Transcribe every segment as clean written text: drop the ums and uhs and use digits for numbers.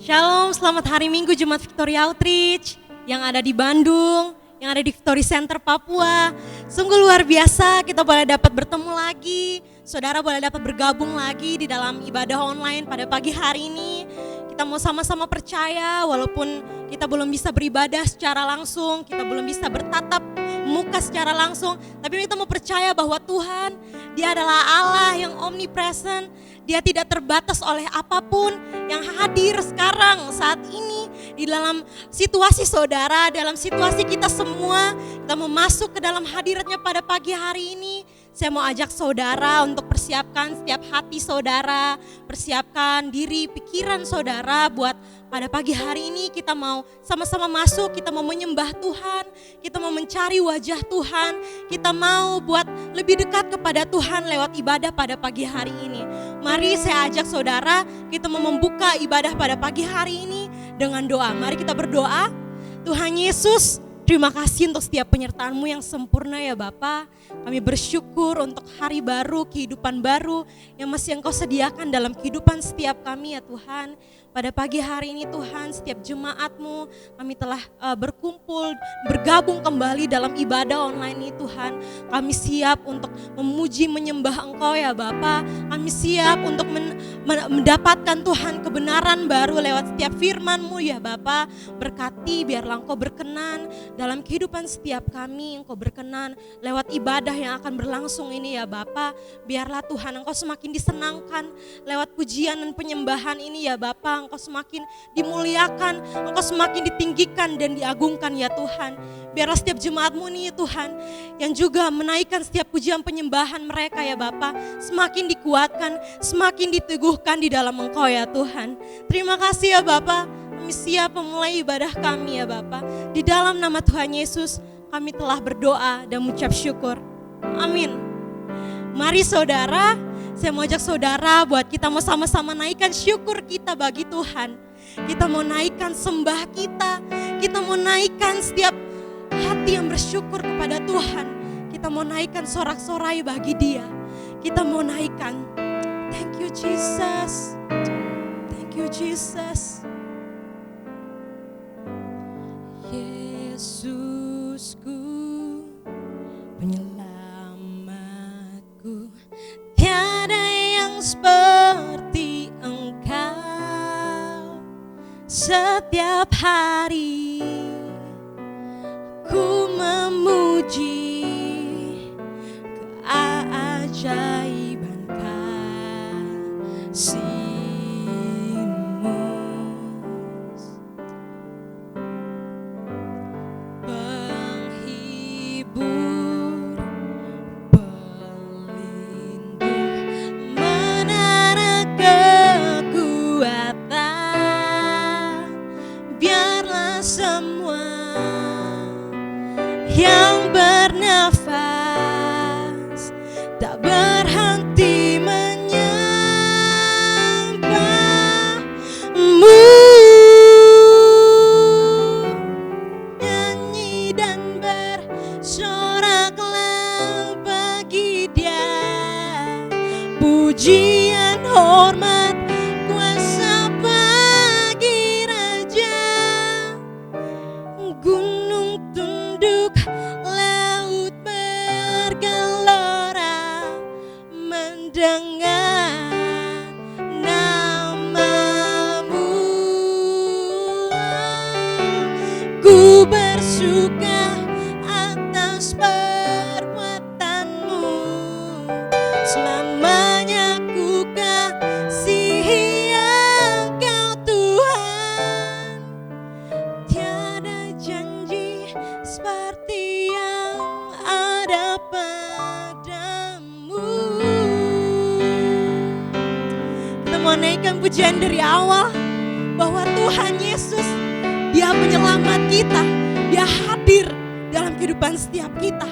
Shalom, selamat hari Minggu Jemaat Victoria Outreach yang ada di Bandung, yang ada di Victory Center Papua. Sungguh luar biasa kita boleh dapat bertemu lagi, saudara boleh dapat bergabung lagi di dalam ibadah online pada pagi hari ini. Kita mau sama-sama percaya walaupun kita belum bisa beribadah secara langsung, kita belum bisa bertatap muka secara langsung, tapi kita mau percaya bahwa Tuhan, Dia adalah Allah yang omnipresent. Dia tidak terbatas oleh apapun yang hadir sekarang saat ini di dalam situasi saudara, dalam situasi kita semua. Kita mau masuk ke dalam hadiratnya pada pagi hari ini. Saya mau ajak saudara untuk persiapkan setiap hati saudara, persiapkan diri, pikiran saudara buat pada pagi hari ini kita mau sama-sama masuk, kita mau menyembah Tuhan, kita mau mencari wajah Tuhan, kita mau buat lebih dekat kepada Tuhan lewat ibadah pada pagi hari ini. Mari saya ajak saudara, kita mau membuka ibadah pada pagi hari ini dengan doa. Mari kita berdoa. Tuhan Yesus, terima kasih untuk setiap penyertaan-Mu yang sempurna ya Bapa. Kami bersyukur untuk hari baru, kehidupan baru yang masih Engkau sediakan dalam kehidupan setiap kami ya Tuhan. Pada pagi hari ini Tuhan, setiap jemaat-Mu kami telah berkumpul, bergabung kembali dalam ibadah online ini Tuhan. Kami siap untuk memuji, menyembah Engkau ya Bapa. Kami siap untuk mendapatkan Tuhan kebenaran baru lewat setiap firman-Mu ya Bapa. Berkati biarlah Engkau berkenan dalam kehidupan setiap kami, Engkau berkenan lewat ibadah yang akan berlangsung ini ya Bapa. Biarlah Tuhan Engkau semakin disenangkan lewat pujian dan penyembahan ini ya Bapa. Engkau semakin dimuliakan, Engkau semakin ditinggikan dan diagungkan ya Tuhan. Biarlah setiap jemaat-Mu nih Tuhan yang juga menaikkan setiap pujian penyembahan mereka ya Bapa, semakin dikuatkan, semakin diteguhkan di dalam Engkau ya Tuhan. Terima kasih ya Bapa. Kami siap memulai ibadah kami ya Bapa. Di dalam nama Tuhan Yesus kami telah berdoa dan mengucap syukur. Amin. Mari saudara, saya mau ajak saudara buat kita mau sama-sama naikkan syukur kita bagi Tuhan. Kita mau naikkan sembah kita mau naikkan setiap hati yang bersyukur kepada Tuhan. Kita mau naikkan sorak-sorai bagi Dia. Kita mau naikkan, thank you Jesus, thank you Jesus. Yesusku, penyelamatku, tiada yang seperti Engkau. Setiap hari ku memuji keajaiban kasih-Mu. Penghibur, pelindung, menara kekuatan. Biarlah semua yang bernafas tak berhenti menyembah-Mu. Nyanyi dan bersoraklah bagi Dia, pujian, hormat, kuasa bagi Raja. Gunung tunduk, laut bergelora, mendengar nama-Mu. Ku bersuka atas perbuatan-Mu, selamanya ku kasihi Engkau Tuhan. Tiada janji seperti yang ada padamu. Kita mau naikkan pujian dari awal bahwa Tuhan Yesus, Dia penyelamat kita, Dia hadir dalam kehidupan setiap kita.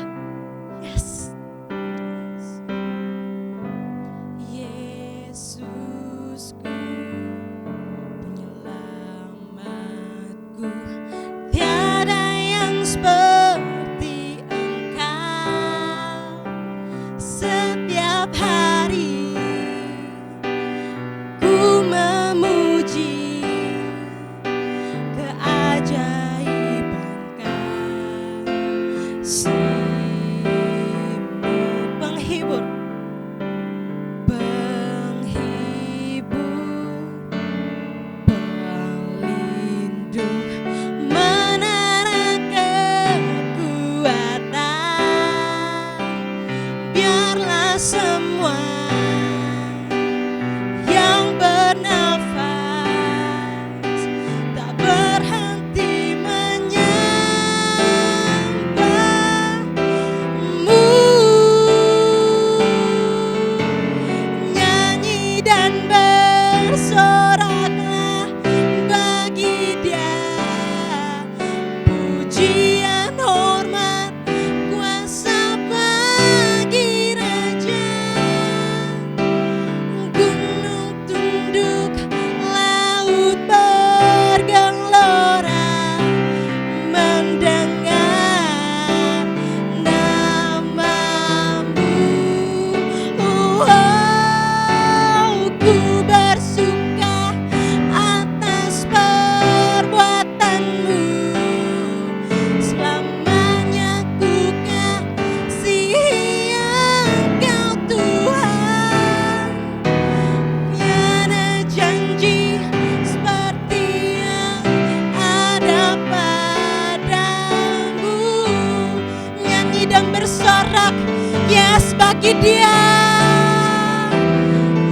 Yes. Yesusku, penyelamatku, tiada yang seperti Engkau. Setiap hari ku memuji semua yang bernafas tak berhenti menyembahmu. Nyanyi dan bersoraklah bagi Dia, pujian hormat kuasa bagi Raja. Gunung tunduk, laut bergelora mendengar namamu. Oh, ku bersuka atas perbuatanmu, selamanya ku kasihi Engkau Tuhan. Tiada janji seperti yang ada padamu. Nyanyi dan bersorak, yes, bagi Dia.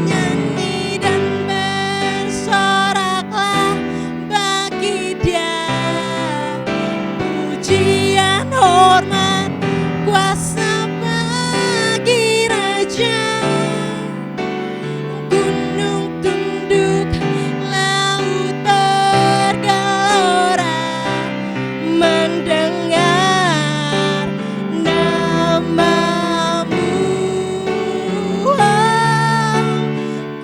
Nyanyi dan bersoraklah bagi Dia, pujian hormat kuasa bagi Raja. Gunung tunduk, laut bergelora mendengar namamu. Oh,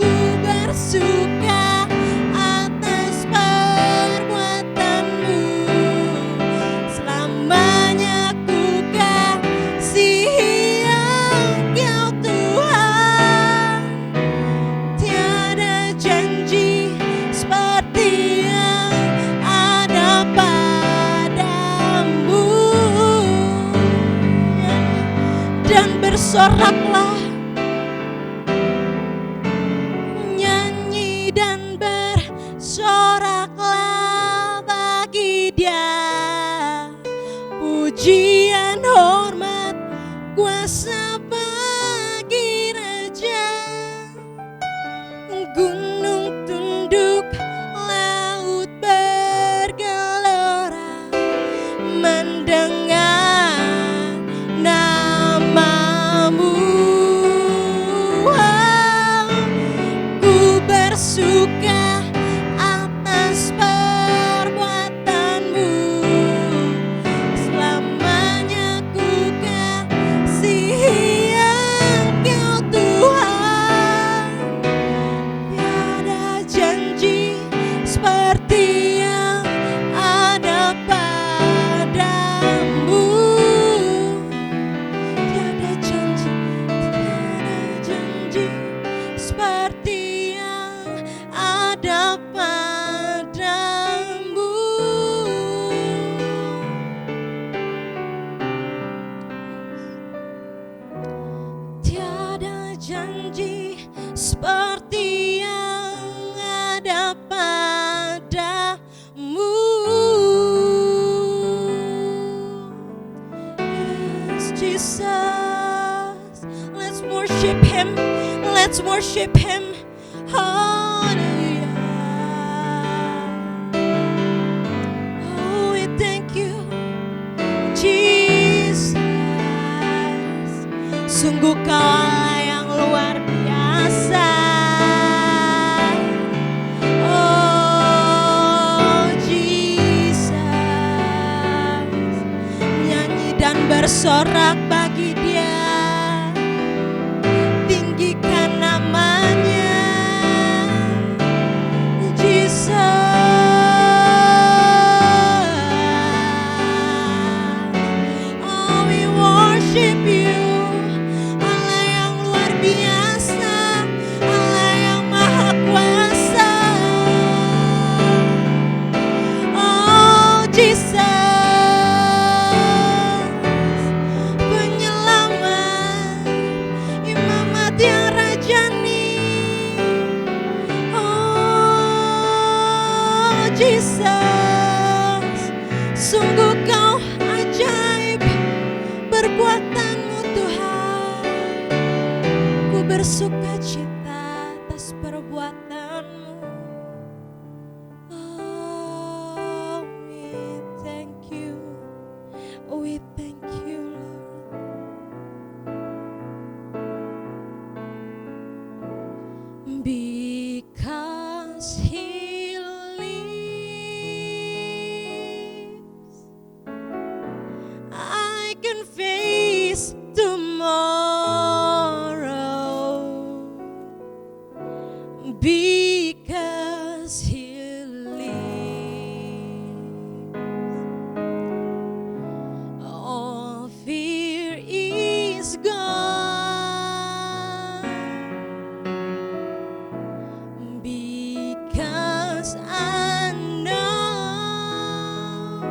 ku bersuka atas perbuatanmu, selamanya ku kasihi Engkau Tuhan. Tiada janji seperti yang ada padamu. Dan bersoraklah, nyanyi dan bersoraklah bagi Dia, pujian hormat kuasa bagi Raja. Gunung tunduk, laut bergelora mendengar namamu. Oh, ku bersuka atas perbuatanmu, selamanya ku kasihi Engkau Tuhan. Tiada janji seperti yang ada padamu. Tiada janji seperti yang ada padamu. Tiada janji seperti yang ada padamu. Yes, Jesus, let's worship Him. Let's worship Him. Hallelujah. Oh, we thank you, Jesus. Sungguh Kau Allah yang luar biasa. Oh, Jesus. Nyanyi dan bersorak bagi Dia, tinggikan namanya, Jesus. Oh, we worship You, Allah yang luar biasa, Allah yang maha kuasa. Oh, Jesus, bersuka cita atas perbuatanmu. Oh, we thank you. We thank you, Lord. Because He lives, I can face tomorrow. Because He lives, all fear is gone. Because I know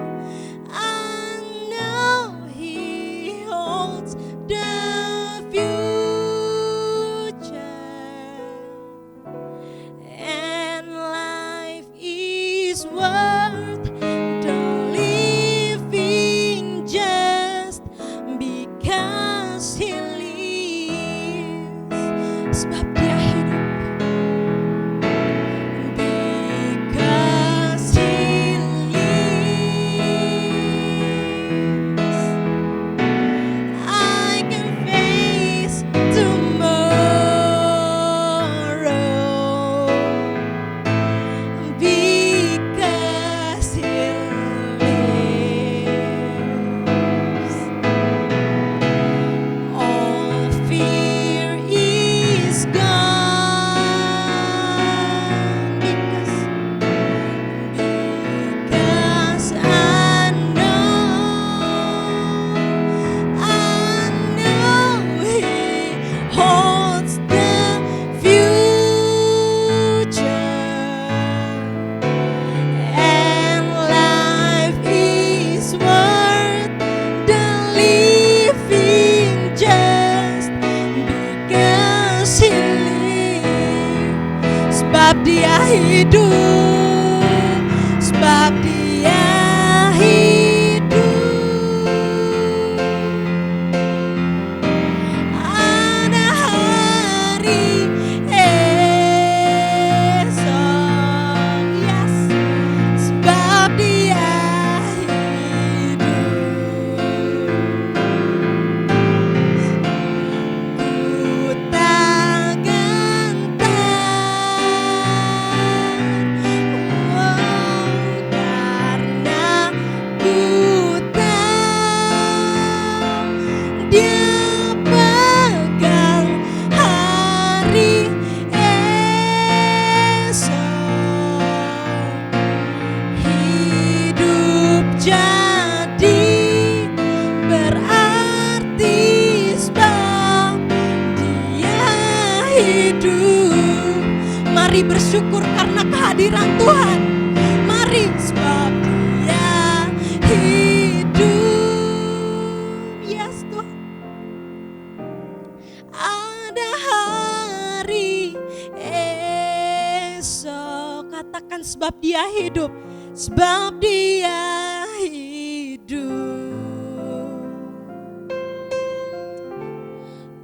He holds the future, and life is worth the living just because He lives. Sebab Dia hidup. Because He lives, I can face tomorrow. Because He lives, all fear is gone. Because I know He holds the future, and life is worth the living just because He lives. Sebab Dia hidup, sebab Dia hidup. Ada hari esok, yes, sebab Dia hidup. Ku tak gentar, karena ku tahu Dia pegang hari esok. Hidup jadi berarti sebab Dia hidup. Mari bersyukur karena kehadiran Tuhan. Mari sebab Dia hidup. Yes, Tuhan. Ada hari esok. Katakan sebab Dia hidup. Sebab Dia hidup.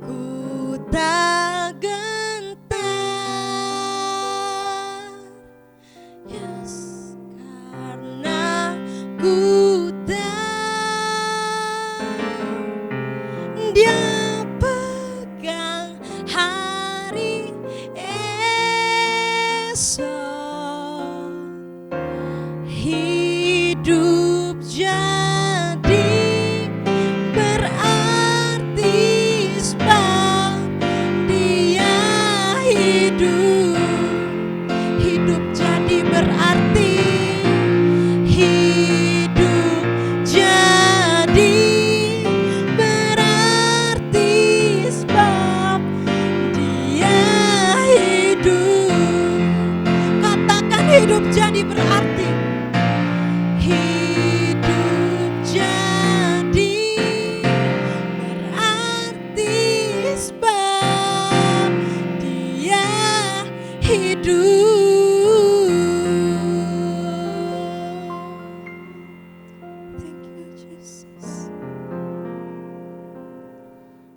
Ku tak gentar, yes, karena ku tahu Dia pegang hari esok. Hidup jadi berarti sebab Dia hidup. Hidup jadi berarti. Hidup jadi berarti sebab Dia hidup. Katakan hidup jadi berarti. Hidup jadi berarti sebab Dia hidup. Thank you, Jesus.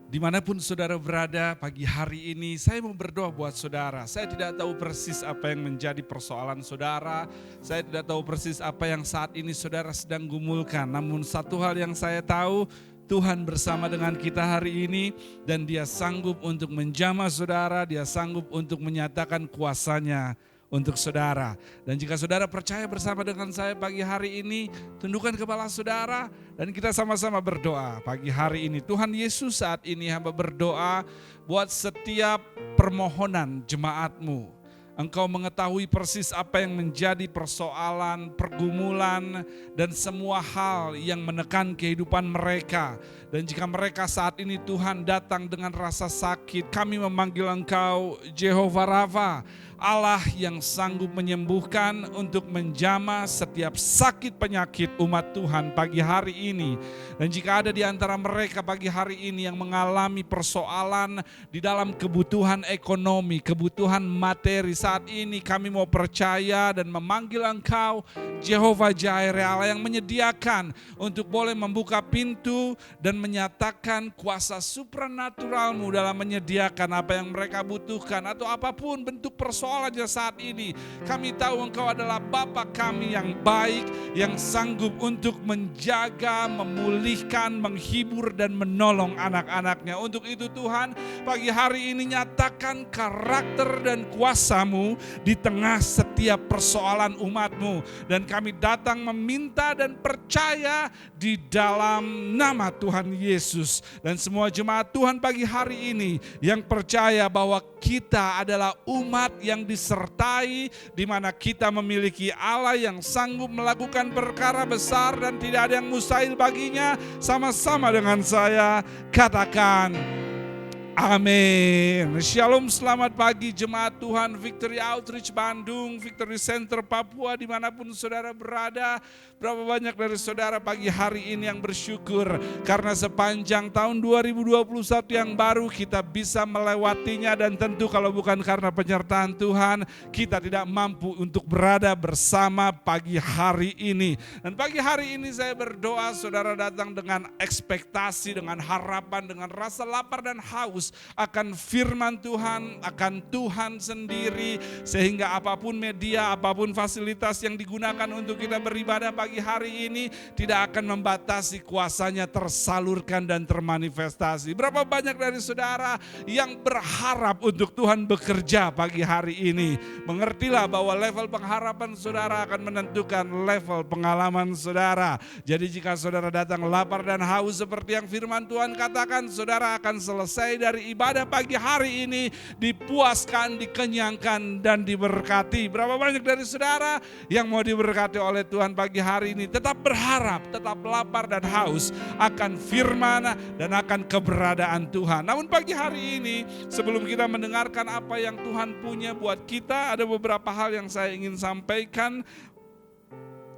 Dimanapun saudara berada pagi hari ini, saya mau berdoa buat saudara. Saya tidak tahu persis apa yang menjadi persoalan saudara. Saya tidak tahu persis apa yang saat ini saudara sedang gumulkan. Namun satu hal yang saya tahu, Tuhan bersama dengan kita hari ini. Dan Dia sanggup untuk menjamah saudara, Dia sanggup untuk menyatakan kuasanya untuk saudara. Dan jika saudara percaya bersama dengan saya pagi hari ini, tundukkan kepala saudara dan kita sama-sama berdoa pagi hari ini. Tuhan Yesus, saat ini hamba berdoa buat setiap permohonan jemaat-Mu. Engkau mengetahui persis apa yang menjadi persoalan, pergumulan, dan semua hal yang menekan kehidupan mereka. Dan jika mereka saat ini Tuhan datang dengan rasa sakit, kami memanggil Engkau Jehovah Rafa, Allah yang sanggup menyembuhkan untuk menjamah setiap sakit penyakit umat Tuhan pagi hari ini. Dan jika ada di antara mereka pagi hari ini yang mengalami persoalan di dalam kebutuhan ekonomi, kebutuhan materi, saat ini kami mau percaya dan memanggil Engkau Jehovah Jireh, Allah yang menyediakan untuk boleh membuka pintu dan menyatakan kuasa supranatural-Mu dalam menyediakan apa yang mereka butuhkan atau apapun bentuk persoalannya saat ini. Kami tahu Engkau adalah Bapa kami yang baik, yang sanggup untuk menjaga, memulihkan, menghibur dan menolong anak-anaknya. Untuk itu Tuhan, pagi hari ini nyatakan karakter dan kuasa-Mu di tengah setiap persoalan umat-Mu. Dan kami datang meminta dan percaya di dalam nama Tuhan Yesus. Dan semua jemaat Tuhan pagi hari ini yang percaya bahwa kita adalah umat yang disertai, di mana kita memiliki Allah yang sanggup melakukan perkara besar dan tidak ada yang mustahil baginya. Sama-sama dengan saya katakan amin. Shalom, selamat pagi jemaat Tuhan Victory Outreach Bandung, Victory Center Papua, dimanapun saudara berada. Berapa banyak dari saudara pagi hari ini yang bersyukur karena sepanjang tahun 2021 yang baru kita bisa melewatinya, dan tentu kalau bukan karena penyertaan Tuhan kita tidak mampu untuk berada bersama pagi hari ini. Dan pagi hari ini saya berdoa saudara datang dengan ekspektasi, dengan harapan, dengan rasa lapar dan haus akan firman Tuhan, akan Tuhan sendiri, sehingga apapun media, apapun fasilitas yang digunakan untuk kita beribadah pagi hari ini tidak akan membatasi kuasanya tersalurkan dan termanifestasi. Berapa banyak dari saudara yang berharap untuk Tuhan bekerja pagi hari ini? Mengertilah bahwa level pengharapan saudara akan menentukan level pengalaman saudara. Jadi jika saudara datang lapar dan haus seperti yang firman Tuhan katakan, saudara akan selesai dari ibadah pagi hari ini dipuaskan, dikenyangkan, dan diberkati. Berapa banyak dari saudara yang mau diberkati oleh Tuhan pagi hari ini? Tetap berharap, tetap lapar dan haus akan firman dan akan keberadaan Tuhan. Namun pagi hari ini sebelum kita mendengarkan apa yang Tuhan punya buat kita, ada beberapa hal yang saya ingin sampaikan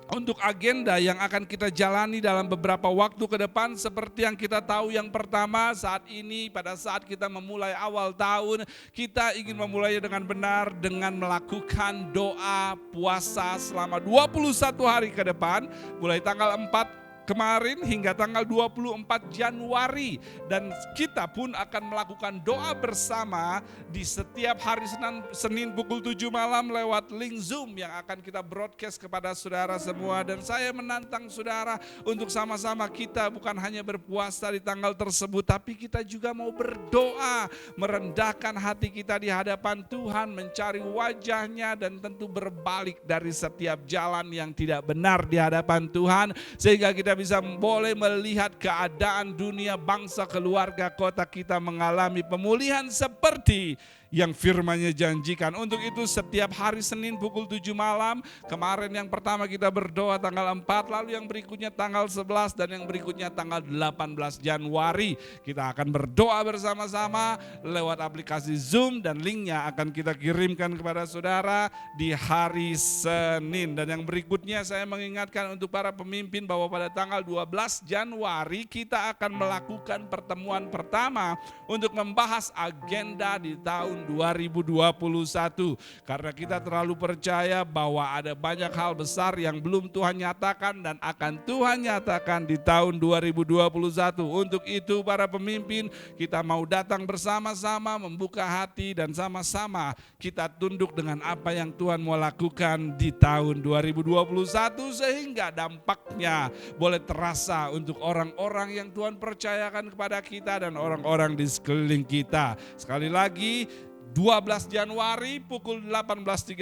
untuk agenda yang akan kita jalani dalam beberapa waktu ke depan. Seperti yang kita tahu, yang pertama saat ini pada saat kita memulai awal tahun, kita ingin memulainya dengan benar dengan melakukan doa puasa selama 21 hari ke depan, mulai tanggal 4 kemarin hingga tanggal 24 Januari. Dan kita pun akan melakukan doa bersama di setiap hari Senin pukul 7 malam lewat link Zoom yang akan kita broadcast kepada saudara semua. Dan saya menantang saudara untuk sama-sama kita bukan hanya berpuasa di tanggal tersebut, tapi kita juga mau berdoa, merendahkan hati kita di hadapan Tuhan, mencari wajahnya, dan tentu berbalik dari setiap jalan yang tidak benar di hadapan Tuhan, sehingga kita bisa boleh melihat keadaan dunia, bangsa, keluarga, kota kita mengalami pemulihan seperti yang firman-Nya janjikan. Untuk itu setiap hari Senin pukul 7 malam, kemarin yang pertama kita berdoa tanggal 4, lalu yang berikutnya tanggal 11, dan yang berikutnya tanggal 18 Januari. Kita akan berdoa bersama-sama lewat aplikasi Zoom, dan linknya akan kita kirimkan kepada saudara di hari Senin. Dan yang berikutnya saya mengingatkan untuk para pemimpin bahwa pada tanggal 12 Januari kita akan melakukan pertemuan pertama untuk membahas agenda di tahun tahun 2021. Karena kita terlalu percaya bahwa ada banyak hal besar yang belum Tuhan nyatakan dan akan Tuhan nyatakan di tahun 2021. Untuk itu para pemimpin, kita mau datang bersama-sama membuka hati dan sama-sama kita tunduk dengan apa yang Tuhan mau lakukan di tahun 2021 sehingga dampaknya boleh terasa untuk orang-orang yang Tuhan percayakan kepada kita dan orang-orang di sekeliling kita. Sekali lagi 12 Januari pukul 18.30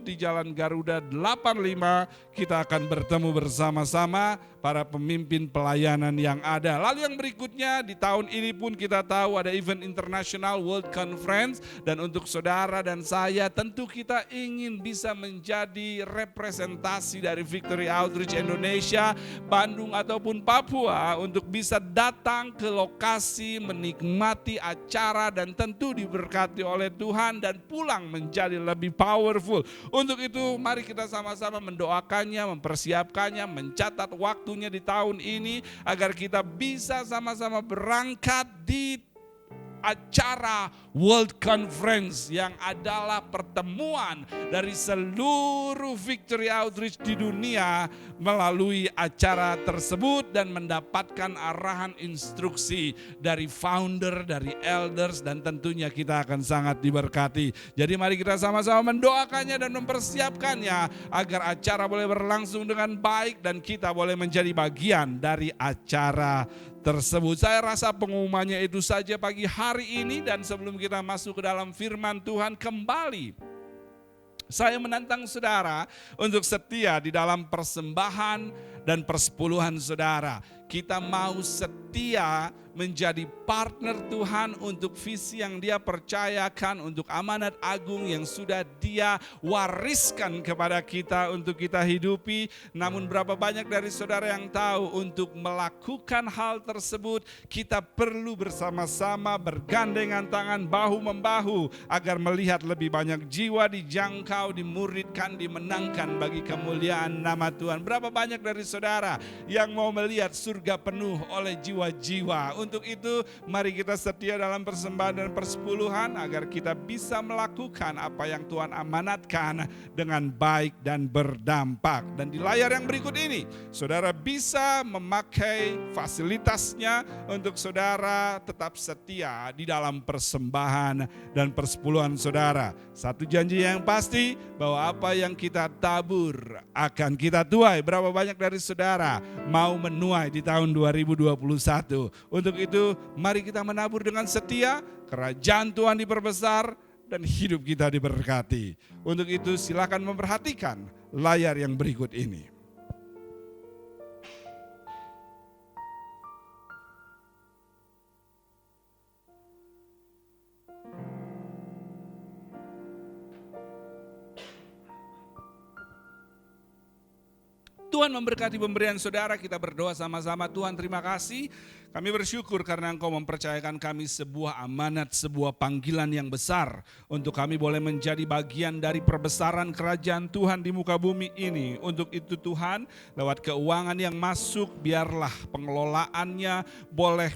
di Jalan Garuda 85 kita akan bertemu bersama-sama para pemimpin pelayanan yang ada. Lalu yang berikutnya di tahun ini pun kita tahu ada event International World Conference, dan untuk saudara dan saya tentu kita ingin bisa menjadi representasi dari Victory Outreach Indonesia, Bandung ataupun Papua untuk bisa datang ke lokasi menikmati acara dan tentu diberkati oleh Tuhan dan pulang menjadi lebih powerful. Untuk itu mari kita sama-sama mendoakannya, mempersiapkannya, mencatat waktunya di tahun ini agar kita bisa sama-sama berangkat di acara World Conference yang adalah pertemuan dari seluruh Victory Outreach di dunia melalui acara tersebut dan mendapatkan arahan instruksi dari founder, dari elders, dan tentunya kita akan sangat diberkati. Jadi mari kita sama-sama mendoakannya dan mempersiapkannya agar acara boleh berlangsung dengan baik dan kita boleh menjadi bagian dari acara tersebut. Saya rasa pengumumannya itu saja pagi hari ini, dan sebelum kita masuk ke dalam firman Tuhan kembali, saya menantang saudara untuk setia di dalam persembahan dan persepuluhan saudara. Kita mau setia menjadi partner Tuhan untuk visi yang Dia percayakan, untuk amanat agung yang sudah Dia wariskan kepada kita untuk kita hidupi. Namun berapa banyak dari saudara yang tahu untuk melakukan hal tersebut kita perlu bersama-sama bergandengan tangan, bahu-membahu agar melihat lebih banyak jiwa dijangkau, dimuridkan, dimenangkan bagi kemuliaan nama Tuhan. Berapa banyak dari saudara yang mau melihat surga penuh oleh jiwa-jiwa? Untuk itu mari kita setia dalam persembahan dan persepuluhan agar kita bisa melakukan apa yang Tuhan amanatkan dengan baik dan berdampak. Dan di layar yang berikut ini saudara bisa memakai fasilitasnya untuk saudara tetap setia di dalam persembahan dan persepuluhan saudara. Satu janji yang pasti bahwa apa yang kita tabur akan kita tuai. Berapa banyak dari saudara mau menuai di tahun 2021? Untuk itu mari kita menabur dengan setia, kerajaan Tuhan diperbesar dan hidup kita diberkati. Untuk itu silakan memperhatikan layar yang berikut ini. Tuhan memberkati pemberian saudara. Kita berdoa sama-sama. Tuhan, terima kasih. Kami bersyukur karena Engkau mempercayakan kami sebuah amanat, sebuah panggilan yang besar untuk kami boleh menjadi bagian dari perbesaran kerajaan Tuhan di muka bumi ini. Untuk itu Tuhan, lewat keuangan yang masuk, biarlah pengelolaannya boleh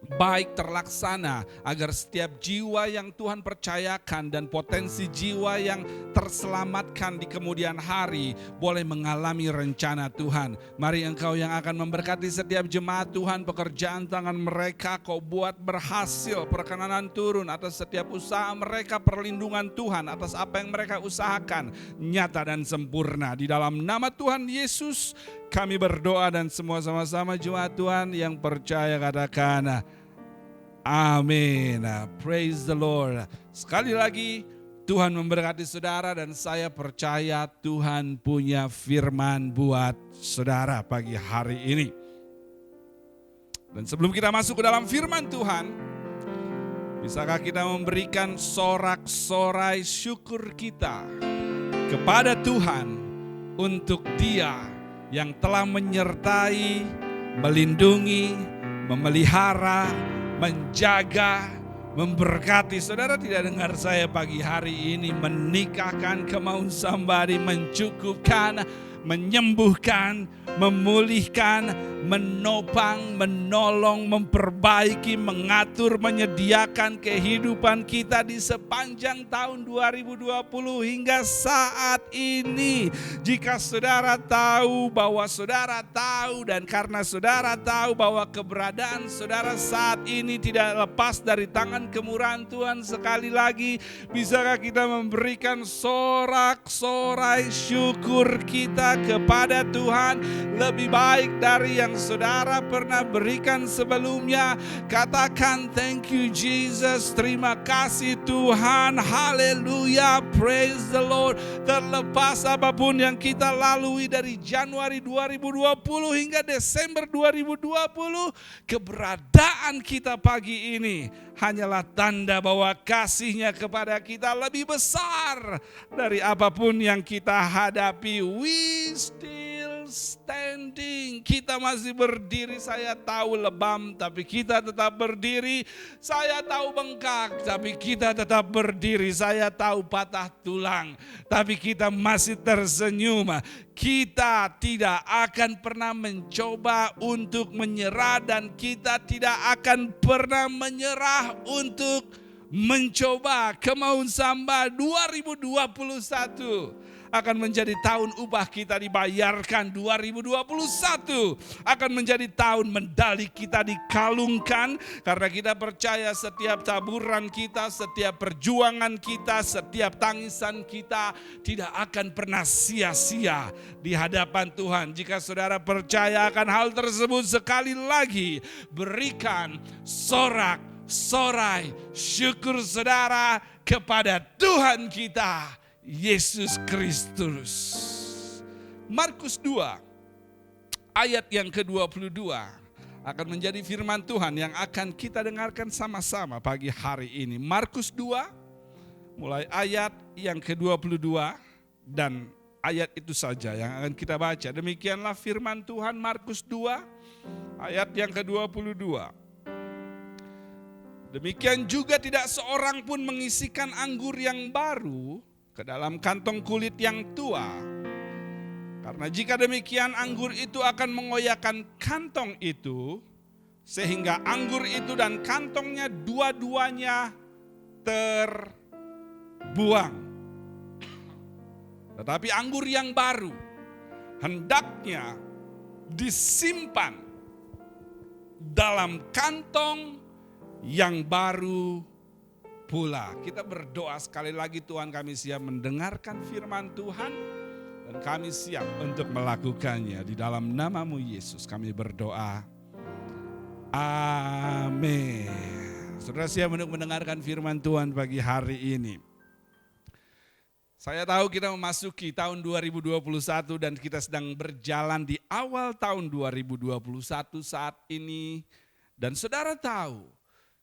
baik terlaksana agar setiap jiwa yang Tuhan percayakan dan potensi jiwa yang terselamatkan di kemudian hari boleh mengalami rencana Tuhan. Mari Engkau yang akan memberkati setiap jemaat Tuhan, pekerjaan tangan mereka Kau buat berhasil, perkenanan turun atas setiap usaha mereka, perlindungan Tuhan atas apa yang mereka usahakan nyata dan sempurna. Di dalam nama Tuhan Yesus kami berdoa, dan semua sama-sama jemaat Tuhan yang percaya katakan amin. Praise the Lord. Sekali lagi Tuhan memberkati saudara, dan saya percaya Tuhan punya firman buat saudara pagi hari ini. Dan sebelum kita masuk ke dalam firman Tuhan, bisakah kita memberikan sorak-sorai syukur kita kepada Tuhan untuk Dia yang telah menyertai, melindungi, memelihara, menjaga, memberkati. Saudara tidak dengar saya pagi hari ini menikahkan, come on somebody, mencukupkan, menyembuhkan, memulihkan, menopang, menolong, memperbaiki, mengatur, menyediakan kehidupan kita di sepanjang tahun 2020 hingga saat ini. Jika saudara tahu bahwa saudara tahu, dan karena saudara tahu bahwa keberadaan saudara saat ini tidak lepas dari tangan kemurahan Tuhan, sekali lagi bisakah kita memberikan sorak-sorai syukur kita kepada Tuhan lebih baik dari yang saudara pernah berikan sebelumnya? Katakan thank you Jesus, terima kasih Tuhan, haleluya, praise the Lord. Terlepas apapun yang kita lalui dari Januari 2020 hingga Desember 2020, keberadaan kita pagi ini hanyalah tanda bahwa kasih-Nya kepada kita lebih besar dari apapun yang kita hadapi. We still standing. Kita masih berdiri. Saya tahu lebam, tapi kita tetap berdiri. Saya tahu bengkak, tapi kita tetap berdiri. Saya tahu patah tulang, tapi kita masih tersenyum. Kita tidak akan pernah mencoba untuk menyerah, dan kita tidak akan pernah menyerah untuk mencoba. Come on Samba, 2021 akan menjadi tahun upah kita dibayarkan. 2021 akan menjadi tahun medali kita dikalungkan, karena kita percaya setiap taburan kita, setiap perjuangan kita, setiap tangisan kita tidak akan pernah sia-sia di hadapan Tuhan. Jika saudara percaya akan hal tersebut, sekali lagi berikan sorak-sorai syukur saudara kepada Tuhan kita Yesus Kristus. Markus 2 ayat yang ke-22 akan menjadi firman Tuhan yang akan kita dengarkan sama-sama pagi hari ini. Markus 2 mulai ayat yang ke-22, dan ayat itu saja yang akan kita baca. Demikianlah firman Tuhan, Markus 2 ayat yang ke-22. Demikian juga tidak seorang pun mengisikan anggur yang baru ke dalam kantong kulit yang tua. Karena jika demikian, anggur itu akan mengoyakkan kantong itu, sehingga anggur itu dan kantongnya dua-duanya terbuang. Tetapi anggur yang baru hendaknya disimpan dalam kantong yang baru pula. Kita berdoa sekali lagi, Tuhan kami siap mendengarkan firman Tuhan, dan kami siap untuk melakukannya. Di dalam nama-Mu Yesus kami berdoa. Amin. Saudara siap untuk mendengarkan firman Tuhan pagi hari ini. Saya tahu kita memasuki tahun 2021 dan kita sedang berjalan di awal tahun 2021 saat ini. Dan saudara tahu,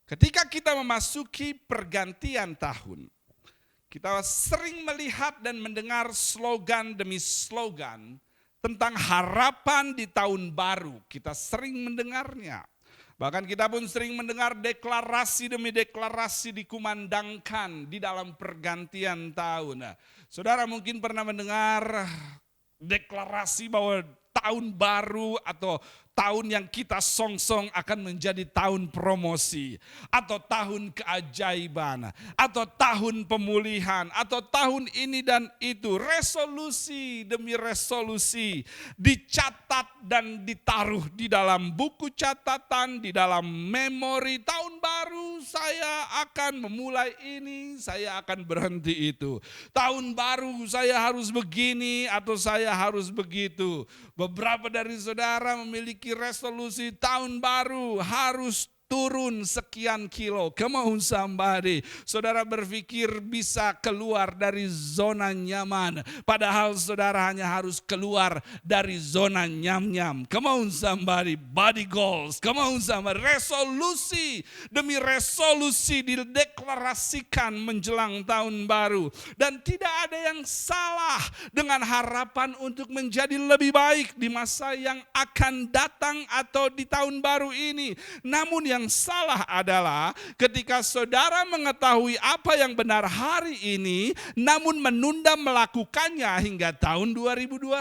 ketika kita memasuki pergantian tahun, kita sering melihat dan mendengar slogan demi slogan tentang harapan di tahun baru. Kita sering mendengarnya. Bahkan kita pun sering mendengar deklarasi demi deklarasi dikumandangkan di dalam pergantian tahun. Nah, saudara mungkin pernah mendengar deklarasi bahwa tahun baru atau tahun yang kita song-song akan menjadi tahun promosi, atau tahun keajaiban, atau tahun pemulihan, atau tahun ini dan itu. Resolusi demi resolusi dicatat dan ditaruh di dalam buku catatan, di dalam memori. Tahun baru saya akan memulai ini, saya akan berhenti itu. Tahun baru saya harus begini atau saya harus begitu. Beberapa dari saudara memiliki resolusi tahun baru harus turun sekian kilo. Come on somebody. Saudara berpikir bisa keluar dari zona nyaman, padahal saudara hanya harus keluar dari zona nyam-nyam. Come on somebody. Body goals. Come on somebody. Resolusi demi resolusi dideklarasikan menjelang tahun baru. Dan tidak ada yang salah dengan harapan untuk menjadi lebih baik di masa yang akan datang atau di tahun baru ini. Namun yang yang salah adalah ketika saudara mengetahui apa yang benar hari ini, namun menunda melakukannya hingga tahun 2021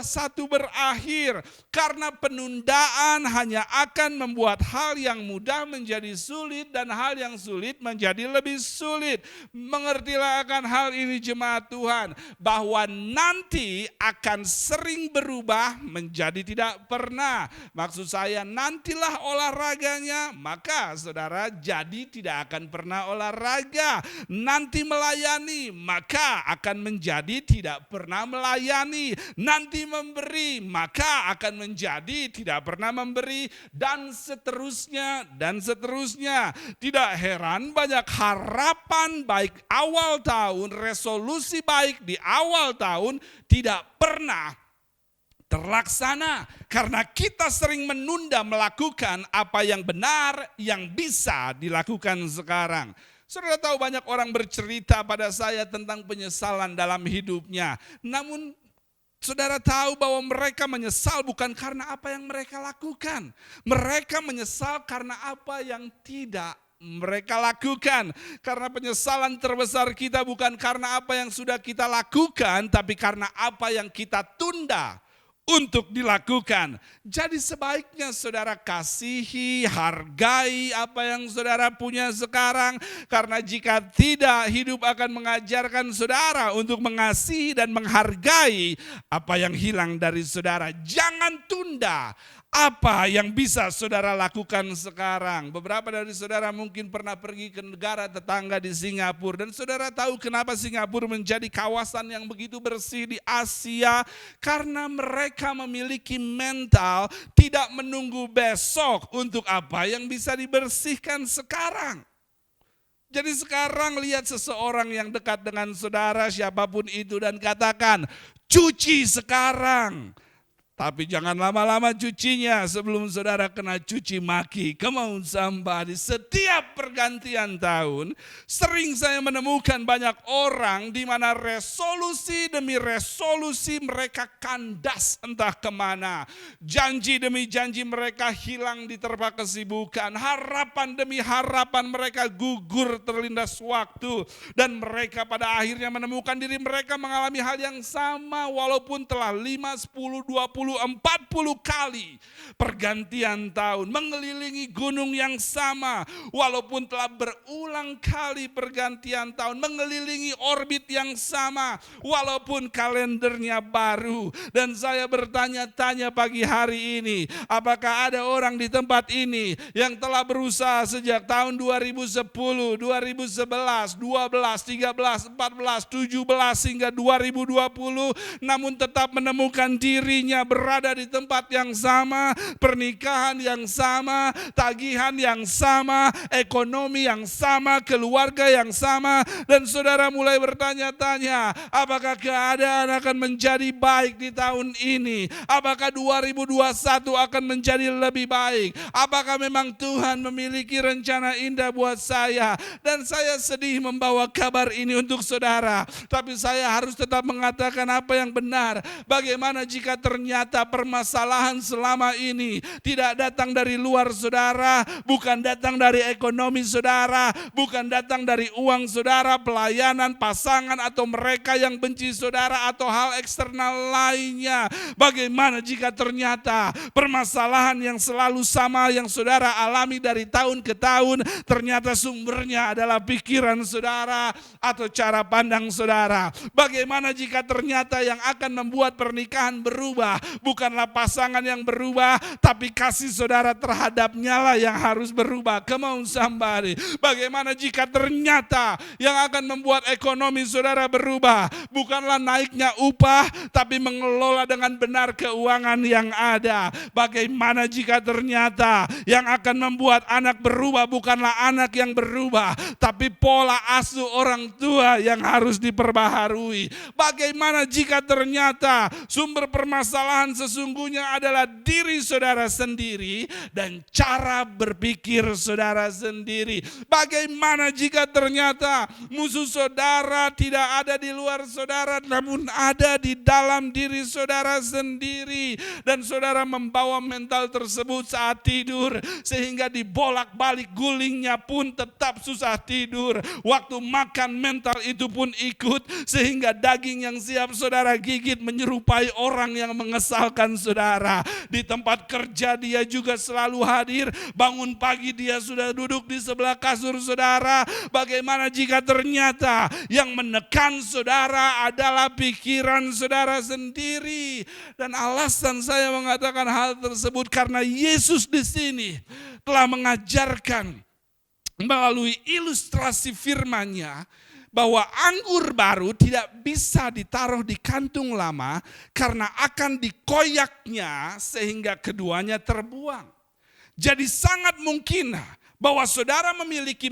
berakhir. Karena penundaan hanya akan membuat hal yang mudah menjadi sulit dan hal yang sulit menjadi lebih sulit. Mengertilah akan hal ini jemaat Tuhan, bahwa nanti akan sering berubah menjadi tidak pernah. Maksud saya, nantilah olahraganya, maka saudara jadi tidak akan pernah olahraga. Nanti melayani, maka akan menjadi tidak pernah melayani. Nanti memberi, maka akan menjadi tidak pernah memberi, dan seterusnya dan seterusnya. Tidak heran banyak harapan baik awal tahun, resolusi baik di awal tahun tidak pernah terlaksana karena kita sering menunda melakukan apa yang benar yang bisa dilakukan sekarang. Saudara tahu banyak orang bercerita pada saya tentang penyesalan dalam hidupnya. Namun saudara tahu bahwa mereka menyesal bukan karena apa yang mereka lakukan. Mereka menyesal karena apa yang tidak mereka lakukan. Karena penyesalan terbesar kita bukan karena apa yang sudah kita lakukan, tapi karena apa yang kita tunda untuk dilakukan. Jadi sebaiknya saudara kasihi, hargai apa yang saudara punya sekarang. Karena jika tidak, hidup akan mengajarkan saudara untuk mengasihi dan menghargai apa yang hilang dari saudara. Jangan tunda apa yang bisa saudara lakukan sekarang. Beberapa dari saudara mungkin pernah pergi ke negara tetangga di Singapura. Dan saudara tahu kenapa Singapura menjadi kawasan yang begitu bersih di Asia? Karena mereka memiliki mental tidak menunggu besok untuk apa yang bisa dibersihkan sekarang. Jadi sekarang lihat seseorang yang dekat dengan saudara siapapun itu dan katakan, cuci sekarang. Tapi jangan lama-lama cucinya sebelum saudara kena cuci maki. Come on somebody. Setiap pergantian tahun sering saya menemukan banyak orang di mana resolusi demi resolusi mereka kandas entah kemana. Janji demi janji mereka hilang diterpa kesibukan. Harapan demi harapan mereka gugur terlindas waktu. Dan mereka pada akhirnya menemukan diri mereka mengalami hal yang sama walaupun telah 5, 10, 20, 40 kali pergantian tahun mengelilingi gunung yang sama walaupun telah berulang kali pergantian tahun mengelilingi orbit yang sama walaupun kalendernya baru. Dan saya bertanya-tanya pagi hari ini, apakah ada orang di tempat ini yang telah berusaha sejak tahun 2010, 2011, 12, 13, 14, 17 hingga 2020 namun tetap menemukan dirinya berada di tempat yang sama, pernikahan yang sama, tagihan yang sama, ekonomi yang sama, keluarga yang sama, dan saudara mulai bertanya-tanya, apakah keadaan akan menjadi baik di tahun ini? Apakah 2021 akan menjadi lebih baik? Apakah memang Tuhan memiliki rencana indah buat saya? Dan saya sedih membawa kabar ini untuk saudara, tapi saya harus tetap mengatakan apa yang benar. Bagaimana jika ternyata permasalahan selama ini tidak datang dari luar saudara, bukan datang dari ekonomi saudara, bukan datang dari uang saudara, pelayanan, pasangan, atau mereka yang benci saudara, atau hal eksternal lainnya. Bagaimana jika ternyata permasalahan yang selalu sama yang saudara alami dari tahun ke tahun, ternyata sumbernya adalah pikiran saudara atau cara pandang saudara. Bagaimana jika ternyata yang akan membuat pernikahan berubah bukanlah pasangan yang berubah, tapi kasih saudara terhadapnya lah yang harus berubah. Come on somebody. Bagaimana jika ternyata yang akan membuat ekonomi saudara berubah bukanlah naiknya upah, tapi mengelola dengan benar keuangan yang ada. Bagaimana jika ternyata yang akan membuat anak berubah bukanlah anak yang berubah, tapi pola asuh orang tua yang harus diperbaharui. Bagaimana jika ternyata sumber permasalahan Tuhan sesungguhnya adalah diri saudara sendiri dan cara berpikir saudara sendiri. Bagaimana jika ternyata musuh saudara tidak ada di luar saudara, namun ada di dalam diri saudara sendiri, dan saudara membawa mental tersebut saat tidur, sehingga dibolak-balik gulingnya pun tetap susah tidur. Waktu makan mental itu pun ikut, sehingga daging yang siap saudara gigit menyerupai orang yang mengesalkan saudara. Di tempat kerja dia juga selalu hadir, bangun pagi dia sudah duduk di sebelah kasur saudara. Bagaimana jika ternyata yang menekan saudara adalah pikiran saudara sendiri? Dan alasan saya mengatakan hal tersebut karena Yesus di sini telah mengajarkan melalui ilustrasi firman-Nya bahwa anggur baru tidak bisa ditaruh di kantung lama karena akan dikoyaknya sehingga keduanya terbuang. Jadi sangat mungkin bahwa saudara memiliki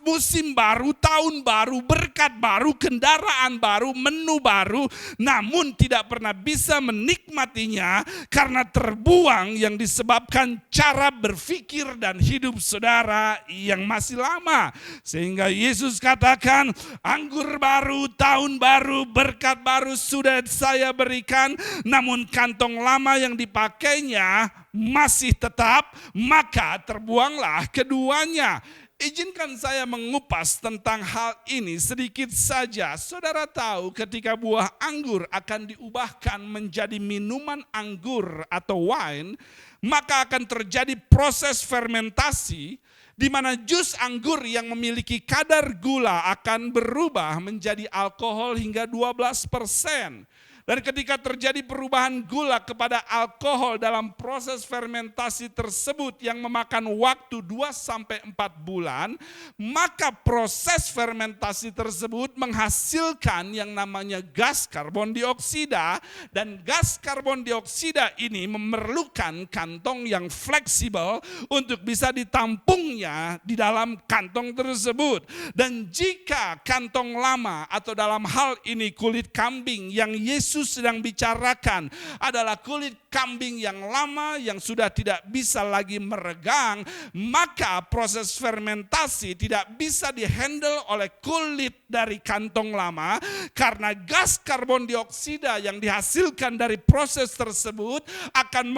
musim baru, tahun baru, berkat baru, kendaraan baru, menu baru, namun tidak pernah bisa menikmatinya karena terbuang yang disebabkan cara berpikir dan hidup saudara yang masih lama. Sehingga Yesus katakan, anggur baru, tahun baru, berkat baru sudah saya berikan, namun kantong lama yang dipakainya masih tetap, maka terbuanglah keduanya. Izinkan saya mengupas tentang hal ini sedikit saja. Saudara tahu ketika buah anggur akan diubahkan menjadi minuman anggur atau wine, maka akan terjadi proses fermentasi di mana jus anggur yang memiliki kadar gula akan berubah menjadi alkohol hingga 12%. Dan ketika terjadi perubahan gula kepada alkohol dalam proses fermentasi tersebut yang memakan waktu 2-4 bulan, maka proses fermentasi tersebut menghasilkan yang namanya gas karbon dioksida, dan gas karbon dioksida ini memerlukan kantong yang fleksibel untuk bisa ditampungnya di dalam kantong tersebut. Dan jika kantong lama atau dalam hal ini kulit kambing yang Yesus sedang bicarakan adalah kulit kambing yang lama yang sudah tidak bisa lagi meregang, maka proses fermentasi tidak bisa dihandle oleh kulit dari kantong lama karena gas karbon dioksida yang dihasilkan dari proses tersebut akan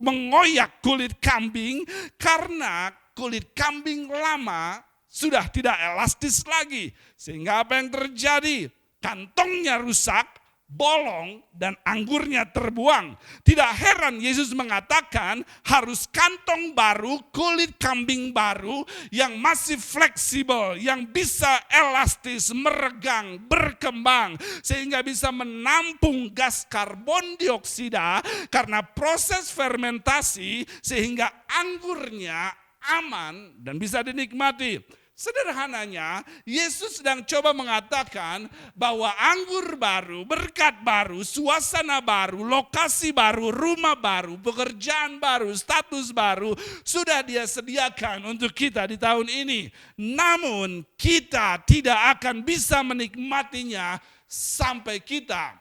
mengoyak kulit kambing karena kulit kambing lama sudah tidak elastis lagi. Sehingga apa yang terjadi? Kantongnya rusak, bolong, dan anggurnya terbuang. Tidak heran Yesus mengatakan harus kantong baru, kulit kambing baru yang masih fleksibel, yang bisa elastis, meregang, berkembang, sehingga bisa menampung gas karbon dioksida karena proses fermentasi sehingga anggurnya aman dan bisa dinikmati. Sederhananya, Yesus sedang coba mengatakan bahwa anggur baru, berkat baru, suasana baru, lokasi baru, rumah baru, pekerjaan baru, status baru sudah Dia sediakan untuk kita di tahun ini. Namun kita tidak akan bisa menikmatinya sampai kita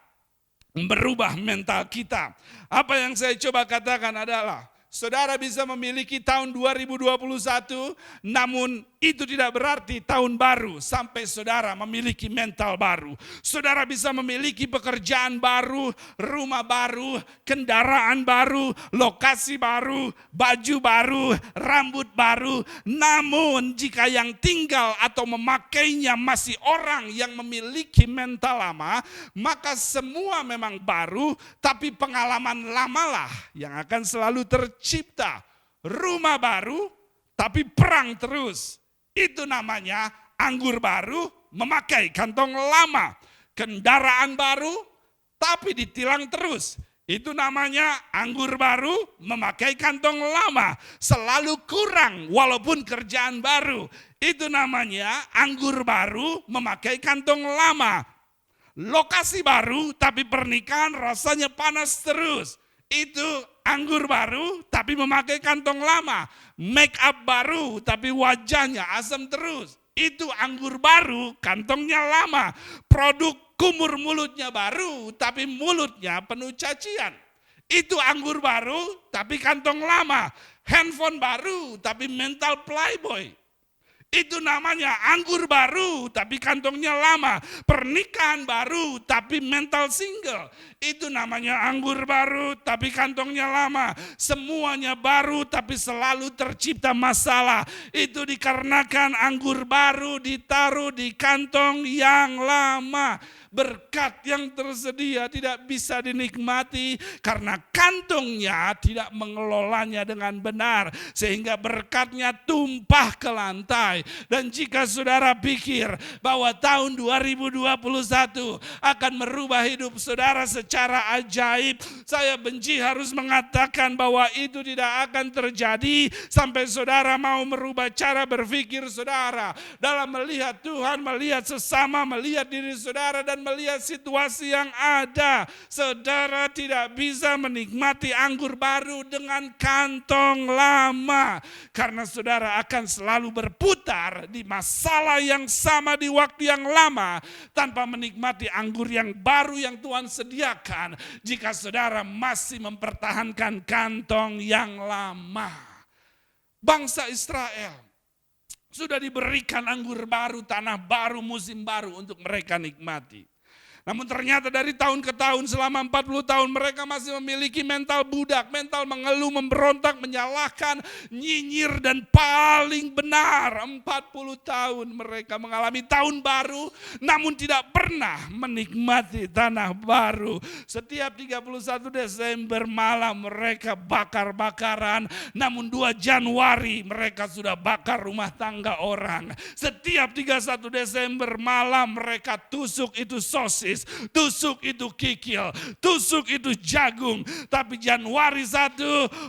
merubah mental kita. Apa yang saya coba katakan adalah, saudara bisa memiliki tahun 2021, namun itu tidak berarti tahun baru sampai saudara memiliki mental baru. Saudara bisa memiliki pekerjaan baru, rumah baru, kendaraan baru, lokasi baru, baju baru, rambut baru. Namun jika yang tinggal atau memakainya masih orang yang memiliki mental lama, maka semua memang baru, tapi pengalaman lamalah yang akan selalu tercipta. Rumah baru, tapi perang terus. Itu namanya anggur baru memakai kantong lama. Kendaraan baru tapi ditilang terus. Itu namanya anggur baru memakai kantong lama. Selalu kurang walaupun kerjaan baru. Itu namanya anggur baru memakai kantong lama. Lokasi baru tapi pernikahan rasanya panas terus. Itu anggur baru tapi memakai kantong lama. Make up baru tapi wajahnya asam terus. Itu anggur baru, kantongnya lama. Produk Kumur mulutnya baru, tapi mulutnya penuh cacian. Itu anggur baru, tapi kantong lama. Handphone baru, tapi mental playboy. Itu namanya anggur baru, tapi kantongnya lama. Pernikahan baru, tapi mental single. Itu namanya anggur baru, tapi kantongnya lama. Semuanya baru, tapi selalu tercipta masalah. Itu dikarenakan anggur baru ditaruh di kantong yang lama. Berkat yang tersedia tidak bisa dinikmati karena kantongnya tidak mengelolanya dengan benar. Sehingga berkatnya tumpah ke lantai. Dan jika saudara pikir bahwa tahun 2021 akan merubah hidup saudara secara ajaib, saya benci harus mengatakan bahwa itu tidak akan terjadi sampai saudara mau merubah cara berpikir saudara. Dalam melihat Tuhan, melihat sesama, melihat diri saudara, dan melihat situasi yang ada. Saudara tidak bisa menikmati anggur baru dengan kantong lama. Karena saudara akan selalu berputar di masalah yang sama di waktu yang lama. Tanpa menikmati anggur yang baru yang Tuhan sediakan. Jika saudara masih mempertahankan kantong yang lama. Bangsa Israel sudah diberikan anggur baru, tanah baru, musim baru untuk mereka nikmati. Namun ternyata dari tahun ke tahun selama 40 tahun mereka masih memiliki mental budak, mental mengeluh, memberontak, menyalahkan, nyinyir, dan paling benar 40 tahun mereka mengalami tahun baru namun tidak pernah menikmati tanah baru. Setiap 31 Desember malam mereka bakar-bakaran, namun 2 Januari mereka sudah bakar rumah tangga orang. Setiap 31 Desember malam mereka tusuk itu sosis, tusuk itu kikil, tusuk itu jagung. Tapi Januari 1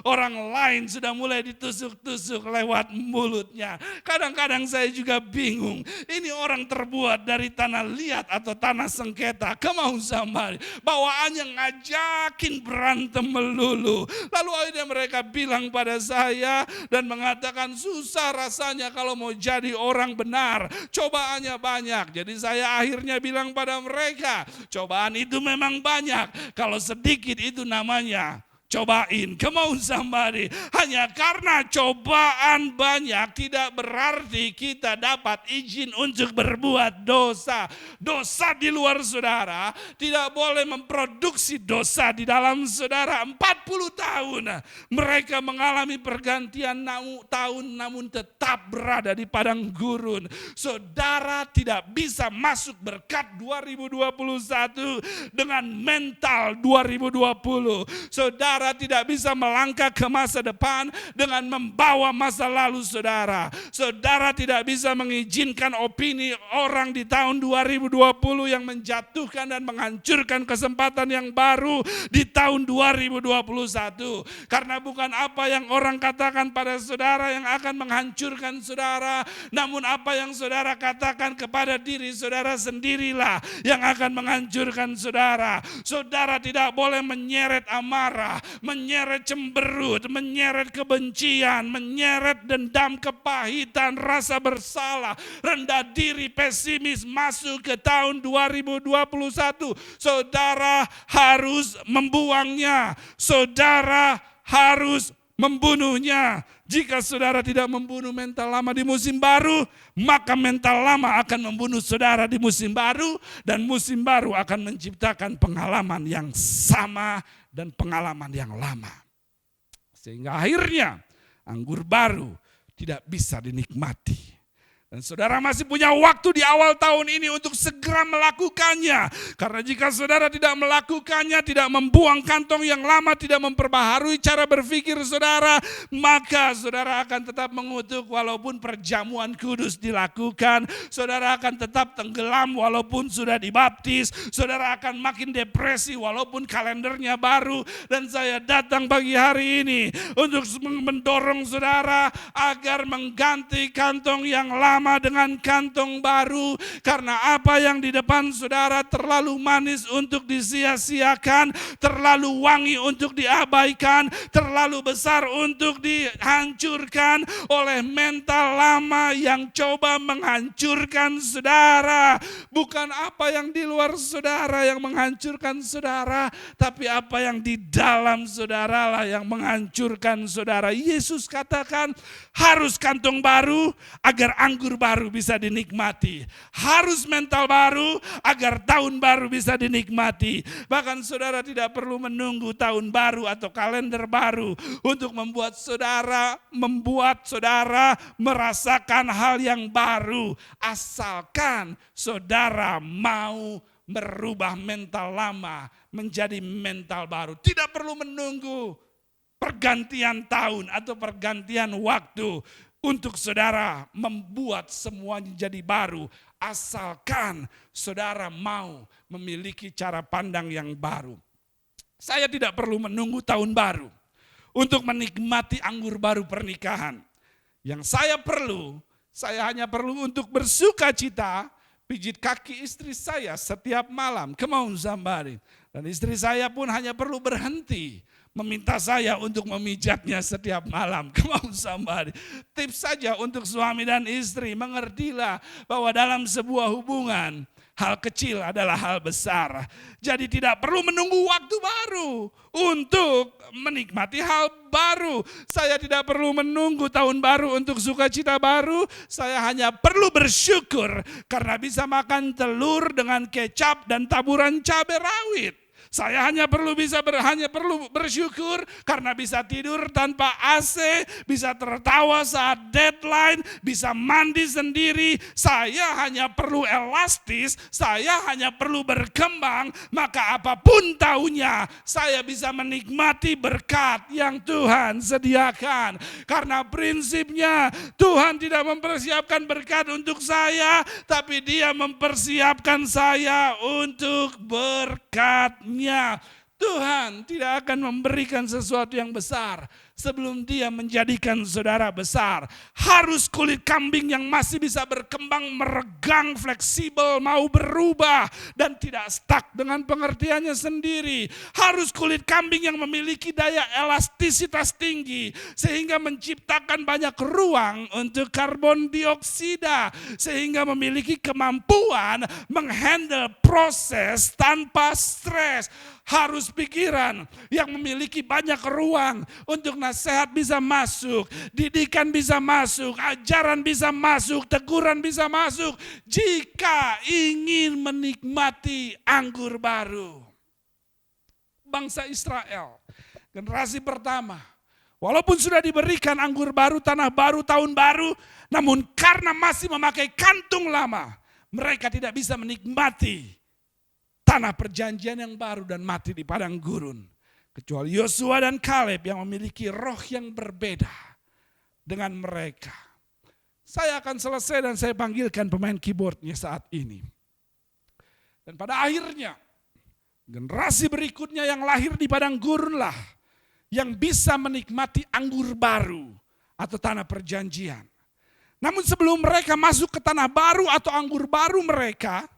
orang lain sudah mulai ditusuk-tusuk lewat mulutnya. Kadang-kadang saya juga bingung, ini orang terbuat dari tanah liat atau tanah sengketa. Come on somebody, bawaannya ngajakin berantem melulu. Lalu akhirnya mereka bilang pada saya dan mengatakan susah rasanya kalau mau jadi orang benar, cobaannya banyak. Jadi saya akhirnya bilang pada mereka, cobaan itu memang banyak. Kalau sedikit itu namanya cobain. Come on somebody. Hanya karena cobaan banyak tidak berarti kita dapat izin untuk berbuat dosa. Dosa di luar saudara tidak boleh memproduksi dosa di dalam saudara. 40 tahun mereka mengalami pergantian tahun namun tetap berada di padang gurun. Saudara tidak bisa masuk berkat 2021 dengan mental 2020. Saudara tidak bisa melangkah ke masa depan dengan membawa masa lalu saudara. Saudara tidak bisa mengizinkan opini orang di tahun 2020 yang menjatuhkan dan menghancurkan kesempatan yang baru di tahun 2021. Karena bukan apa yang orang katakan pada saudara yang akan menghancurkan saudara, namun apa yang saudara katakan kepada diri saudara sendirilah yang akan menghancurkan saudara. Saudara tidak boleh menyeret amarah, menyeret cemberut, menyeret kebencian, menyeret dendam, kepahitan, rasa bersalah, rendah diri, pesimis masuk ke tahun 2021. Saudara harus membuangnya. Saudara harus membunuhnya. Jika saudara tidak membunuh mental lama di musim baru, maka mental lama akan membunuh saudara di musim baru, dan musim baru akan menciptakan pengalaman yang sama dan pengalaman yang lama. Sehingga akhirnya anggur baru tidak bisa dinikmati. Dan saudara masih punya waktu di awal tahun ini untuk segera melakukannya. Karena jika saudara tidak melakukannya, tidak membuang kantong yang lama, tidak memperbaharui cara berpikir saudara, maka saudara akan tetap mengutuk walaupun perjamuan kudus dilakukan. Saudara akan tetap tenggelam walaupun sudah dibaptis. Saudara akan makin depresi walaupun kalendernya baru. Dan saya datang pagi hari ini untuk mendorong saudara agar mengganti kantong yang lama lama dengan kantong baru. Karena apa yang di depan saudara terlalu manis untuk disia-siakan, terlalu wangi untuk diabaikan, terlalu besar untuk dihancurkan oleh mental lama yang coba menghancurkan saudara. Bukan apa yang di luar saudara yang menghancurkan saudara, tapi apa yang di dalam saudara lah yang menghancurkan saudara. Yesus katakan harus kantong baru agar anggur baru bisa dinikmati. Harus mental baru agar tahun baru bisa dinikmati. Bahkan saudara tidak perlu menunggu tahun baru atau kalender baru untuk membuat saudara merasakan hal yang baru. Asalkan saudara mau merubah mental lama menjadi mental baru. Tidak perlu menunggu pergantian tahun atau pergantian waktu untuk saudara membuat semuanya jadi baru. Asalkan saudara mau memiliki cara pandang yang baru. Saya tidak perlu menunggu tahun baru untuk menikmati anggur baru pernikahan. Yang saya hanya perlu untuk bersuka cita, pijit kaki istri saya setiap malam. Come on somebody. Dan istri saya pun hanya perlu berhenti meminta saya untuk memijatnya setiap malam. Come on somebody. Tips saja untuk suami dan istri, mengertilah bahwa dalam sebuah hubungan, hal kecil adalah hal besar. Jadi tidak perlu menunggu waktu baru untuk menikmati hal baru. Saya tidak perlu menunggu tahun baru untuk sukacita baru. Saya hanya perlu bersyukur karena bisa makan telur dengan kecap dan taburan cabai rawit. Saya hanya perlu bersyukur karena bisa tidur tanpa AC, bisa tertawa saat deadline, bisa mandi sendiri. Saya hanya perlu elastis, saya hanya perlu berkembang, maka apapun tahunnya saya bisa menikmati berkat yang Tuhan sediakan. Karena prinsipnya Tuhan tidak mempersiapkan berkat untuk saya, tapi Dia mempersiapkan saya untuk berkat-Nya. Tuhan tidak akan memberikan sesuatu yang besar sebelum Dia menjadikan saudara besar. Harus kulit kambing yang masih bisa berkembang, meregang, fleksibel, mau berubah dan tidak stuck dengan pengertiannya sendiri. Harus kulit kambing yang memiliki daya elastisitas tinggi sehingga menciptakan banyak ruang untuk karbon dioksida, sehingga memiliki kemampuan menghandle proses tanpa stres. Harus pikiran yang memiliki banyak ruang untuk nasihat bisa masuk, didikan bisa masuk, ajaran bisa masuk, teguran bisa masuk jika ingin menikmati anggur baru. Bangsa Israel, generasi pertama, walaupun sudah diberikan anggur baru, tanah baru, tahun baru, namun karena masih memakai kantung lama, mereka tidak bisa menikmati tanah perjanjian yang baru dan mati di padang gurun. Kecuali Yosua dan Kaleb yang memiliki roh yang berbeda dengan mereka. Saya akan selesai dan saya panggilkan pemain keyboardnya saat ini. Dan pada akhirnya generasi berikutnya yang lahir di padang gurun lah yang bisa menikmati anggur baru atau tanah perjanjian. Namun sebelum mereka masuk ke tanah baru atau anggur baru mereka,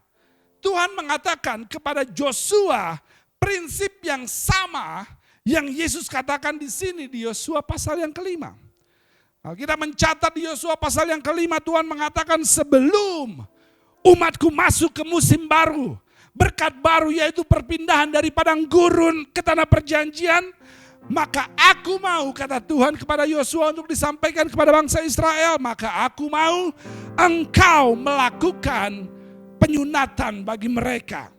Tuhan mengatakan kepada Yosua prinsip yang sama yang Yesus katakan di sini di Yosua pasal yang kelima. Kita mencatat di Yosua pasal yang kelima, Tuhan mengatakan sebelum umatku masuk ke musim baru, berkat baru yaitu perpindahan dari padang gurun ke tanah perjanjian, maka aku mau, kata Tuhan kepada Yosua untuk disampaikan kepada bangsa Israel, maka aku mau engkau melakukan penyunatan bagi mereka.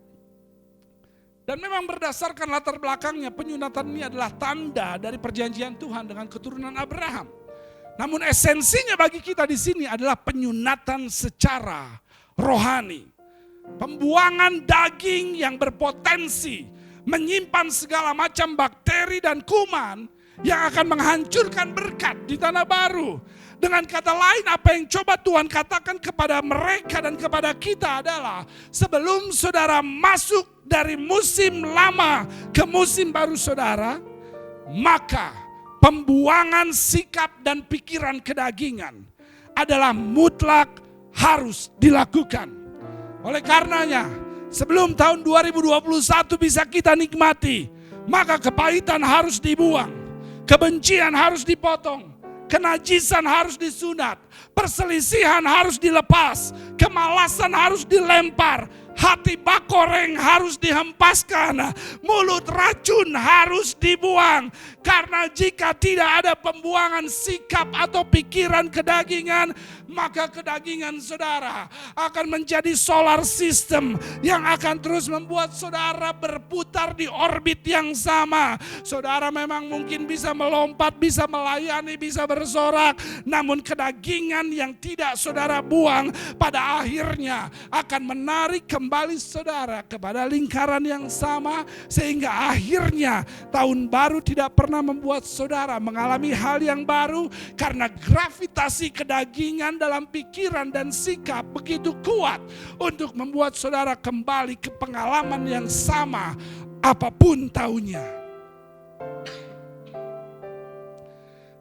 Dan memang berdasarkan latar belakangnya, penyunatan ini adalah tanda dari perjanjian Tuhan dengan keturunan Abraham. Namun esensinya bagi kita di sini adalah penyunatan secara rohani. Pembuangan daging yang berpotensi menyimpan segala macam bakteri dan kuman yang akan menghancurkan berkat di tanah baru. Dengan kata lain, apa yang coba Tuhan katakan kepada mereka dan kepada kita adalah sebelum saudara masuk dari musim lama ke musim baru saudara, maka pembuangan sikap dan pikiran kedagingan adalah mutlak harus dilakukan. Oleh karenanya, sebelum tahun 2021 bisa kita nikmati, maka kepahitan harus dibuang, kebencian harus dipotong, kenajisan harus disunat, perselisihan harus dilepas, kemalasan harus dilempar, hati bakoreng harus dihempaskan, mulut racun harus dibuang. Karena jika tidak ada pembuangan sikap atau pikiran kedagingan, maka kedagingan saudara akan menjadi solar system yang akan terus membuat saudara berputar di orbit yang sama. Saudara memang mungkin bisa melompat, bisa melayani, bisa bersorak, namun kedagingan yang tidak saudara buang pada akhirnya akan menarik kembali saudara kepada lingkaran yang sama, sehingga akhirnya tahun baru tidak pernah membuat saudara mengalami hal yang baru, karena gravitasi kedagingan dalam pikiran dan sikap begitu kuat untuk membuat saudara kembali ke pengalaman yang sama apapun tahunnya.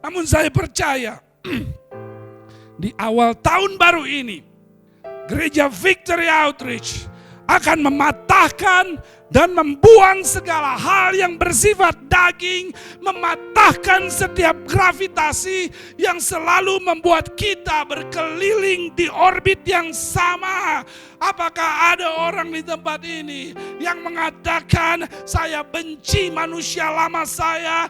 Namun saya percaya di awal tahun baru ini, Gereja Victory Outreach akan mematahkan dan membuang segala hal yang bersifat daging, mematahkan setiap gravitasi yang selalu membuat kita berkeliling di orbit yang sama. Apakah ada orang di tempat ini yang mengatakan, saya benci manusia lama saya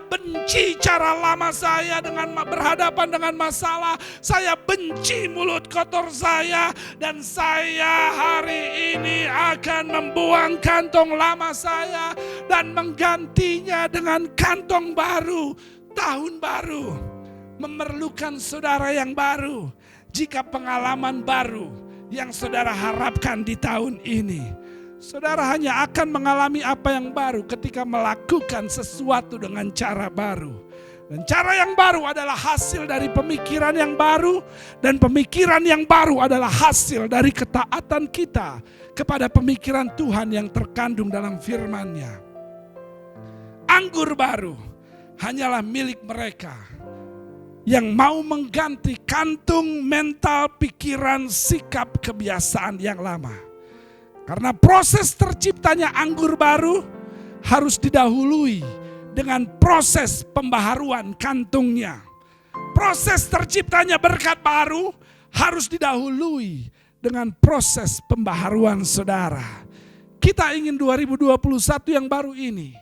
benci cara lama saya dengan berhadapan dengan masalah, saya benci mulut kotor saya, dan saya hari ini akan membuang kantong lama saya dan menggantinya dengan kantong baru. Tahun baru memerlukan saudara yang baru. Jika pengalaman baru yang saudara harapkan di tahun ini, saudara hanya akan mengalami apa yang baru ketika melakukan sesuatu dengan cara baru. Dan cara yang baru adalah hasil dari pemikiran yang baru, dan pemikiran yang baru adalah hasil dari ketaatan kita kepada pemikiran Tuhan yang terkandung dalam firman-Nya. Anggur baru hanyalah milik mereka yang mau mengganti kantung mental, pikiran, sikap, kebiasaan yang lama. Karena proses terciptanya anggur baru harus didahului dengan proses pembaharuan kantungnya. Proses terciptanya berkat baru harus didahului dengan proses pembaharuan saudara. Kita ingin 2021 yang baru ini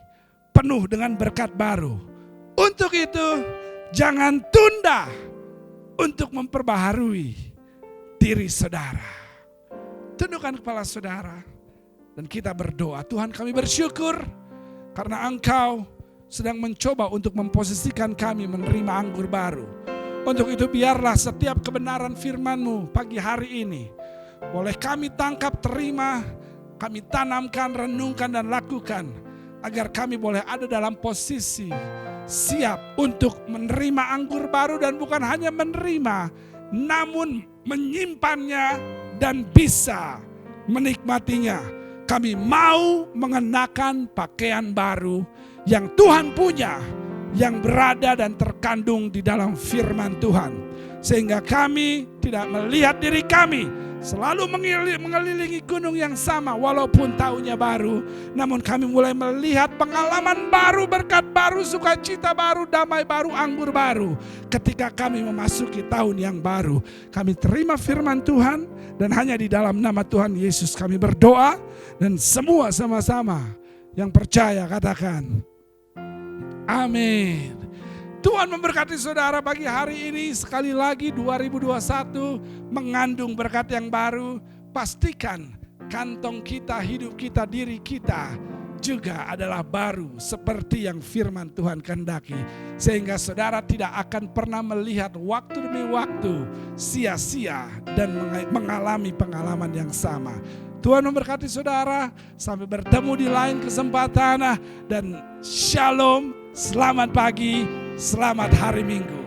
penuh dengan berkat baru. Untuk itu, jangan tunda untuk memperbaharui diri saudara. Tundukkan kepala saudara dan kita berdoa. Tuhan, kami bersyukur karena Engkau sedang mencoba untuk memposisikan kami menerima anggur baru. Untuk itu biarlah setiap kebenaran firman-Mu pagi hari ini boleh kami tangkap, terima, kami tanamkan, renungkan dan lakukan, agar kami boleh ada dalam posisi siap untuk menerima anggur baru, dan bukan hanya menerima, namun menyimpannya dan bisa menikmatinya. Kami mau mengenakan pakaian baru yang Tuhan punya, yang berada dan terkandung di dalam firman Tuhan. Sehingga kami tidak melihat diri kami selalu mengelilingi gunung yang sama walaupun tahunnya baru. Namun kami mulai melihat pengalaman baru, berkat baru, sukacita baru, damai baru, anggur baru. Ketika kami memasuki tahun yang baru, kami terima firman Tuhan, dan hanya di dalam nama Tuhan Yesus kami berdoa. Dan semua sama-sama yang percaya katakan amin. Tuhan memberkati saudara pagi hari ini. Sekali lagi 2021 mengandung berkat yang baru. Pastikan kantong kita, hidup kita, diri kita juga adalah baru seperti yang firman Tuhan kehendaki. Sehingga saudara tidak akan pernah melihat waktu demi waktu sia-sia dan mengalami pengalaman yang sama. Tuhan memberkati saudara. Sampai bertemu di lain kesempatan. Dan shalom, selamat pagi, selamat hari Minggu.